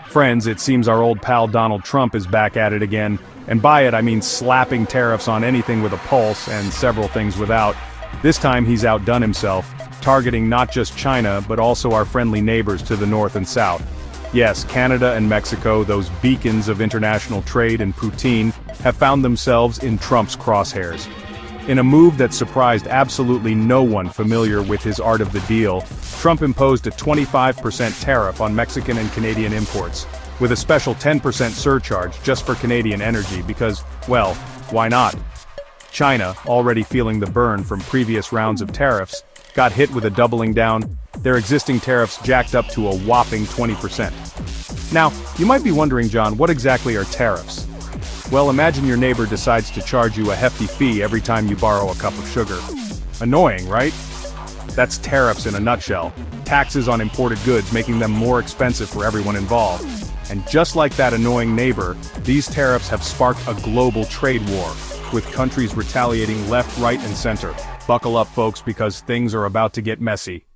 Friends, it seems our old pal Donald Trump is back at it again, and by it I mean slapping tariffs on anything with a pulse and several things without. This time he's outdone himself, targeting not just China but also our friendly neighbors to the north and south. Yes, Canada and Mexico, those beacons of international trade and poutine, have found themselves in Trump's crosshairs. In a move that surprised absolutely no one familiar with his art of the deal, Trump imposed a 25% tariff on Mexican and Canadian imports, with a special 10% surcharge just for Canadian energy because, well, why not? China, already feeling the burn from previous rounds of tariffs, got hit with a doubling down, their existing tariffs jacked up to a whopping 20%. Now, you might be wondering, John, what exactly are tariffs? Well, imagine your neighbor decides to charge you a hefty fee every time you borrow a cup of sugar. Annoying, right? That's tariffs in a nutshell. Taxes on imported goods, making them more expensive for everyone involved. And just like that annoying neighbor, these tariffs have sparked a global trade war, with countries retaliating left, right, and center. Buckle up, folks, because things are about to get messy.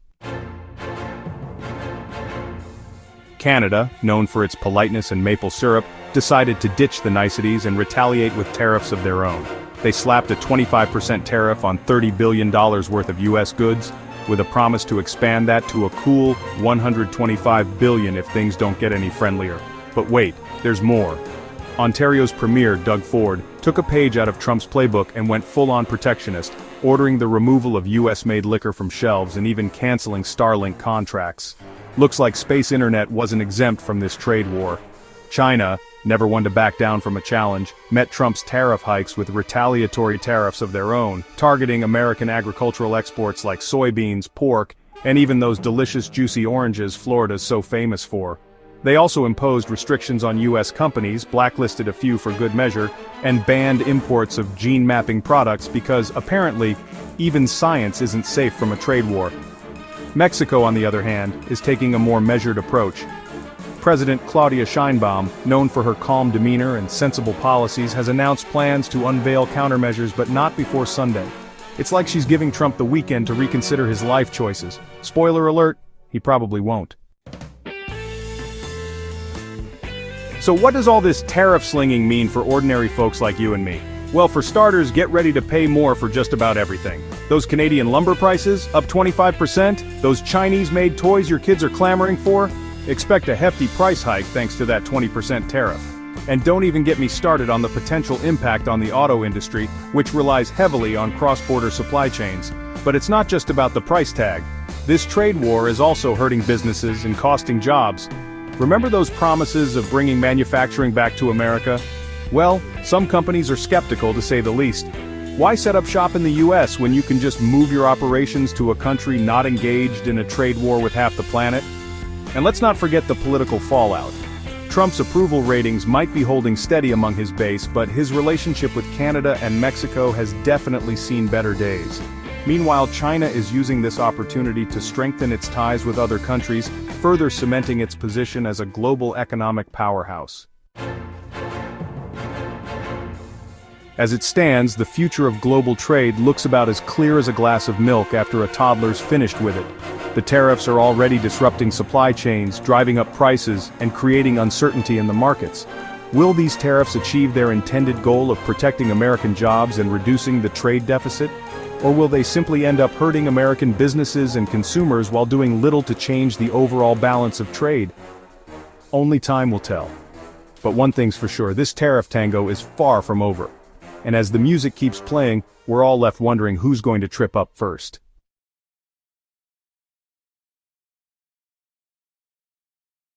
Canada, known for its politeness and maple syrup, decided to ditch the niceties and retaliate with tariffs of their own. They slapped a 25% tariff on $30 billion worth of US goods, with a promise to expand that to a cool $125 billion if things don't get any friendlier. But wait, there's more. Ontario's Premier, Doug Ford, took a page out of Trump's playbook and went full-on protectionist, ordering the removal of US-made liquor from shelves and even canceling Starlink contracts. Looks like space internet wasn't exempt from this trade war. China, never one to back down from a challenge, met Trump's tariff hikes with retaliatory tariffs of their own, targeting American agricultural exports like soybeans, pork, and even those delicious juicy oranges Florida's so famous for. They also imposed restrictions on US companies, blacklisted a few for good measure, and banned imports of gene-mapping products because, apparently, even science isn't safe from a trade war. Mexico, on the other hand, is taking a more measured approach. President Claudia Sheinbaum, known for her calm demeanor and sensible policies, has announced plans to unveil countermeasures but not before Sunday. It's like she's giving Trump the weekend to reconsider his life choices. Spoiler alert, he probably won't. So what does all this tariff slinging mean for ordinary folks like you and me? Well, for starters, get ready to pay more for just about everything. Those Canadian lumber prices, up 25%? Those Chinese-made toys your kids are clamoring for? Expect a hefty price hike thanks to that 20% tariff. And don't even get me started on the potential impact on the auto industry, which relies heavily on cross-border supply chains. But it's not just about the price tag. This trade war is also hurting businesses and costing jobs. Remember those promises of bringing manufacturing back to America? Well, some companies are skeptical, to say the least. Why set up shop in the US when you can just move your operations to a country not engaged in a trade war with half the planet? And let's not forget the political fallout. Trump's approval ratings might be holding steady among his base, but his relationship with Canada and Mexico has definitely seen better days. Meanwhile, China is using this opportunity to strengthen its ties with other countries, further cementing its position as a global economic powerhouse. As it stands, the future of global trade looks about as clear as a glass of milk after a toddler's finished with it. The tariffs are already disrupting supply chains, driving up prices, and creating uncertainty in the markets. Will these tariffs achieve their intended goal of protecting American jobs and reducing the trade deficit? Or will they simply end up hurting American businesses and consumers while doing little to change the overall balance of trade? Only time will tell. But one thing's for sure, this tariff tango is far from over. And as the music keeps playing, we're all left wondering who's going to trip up first.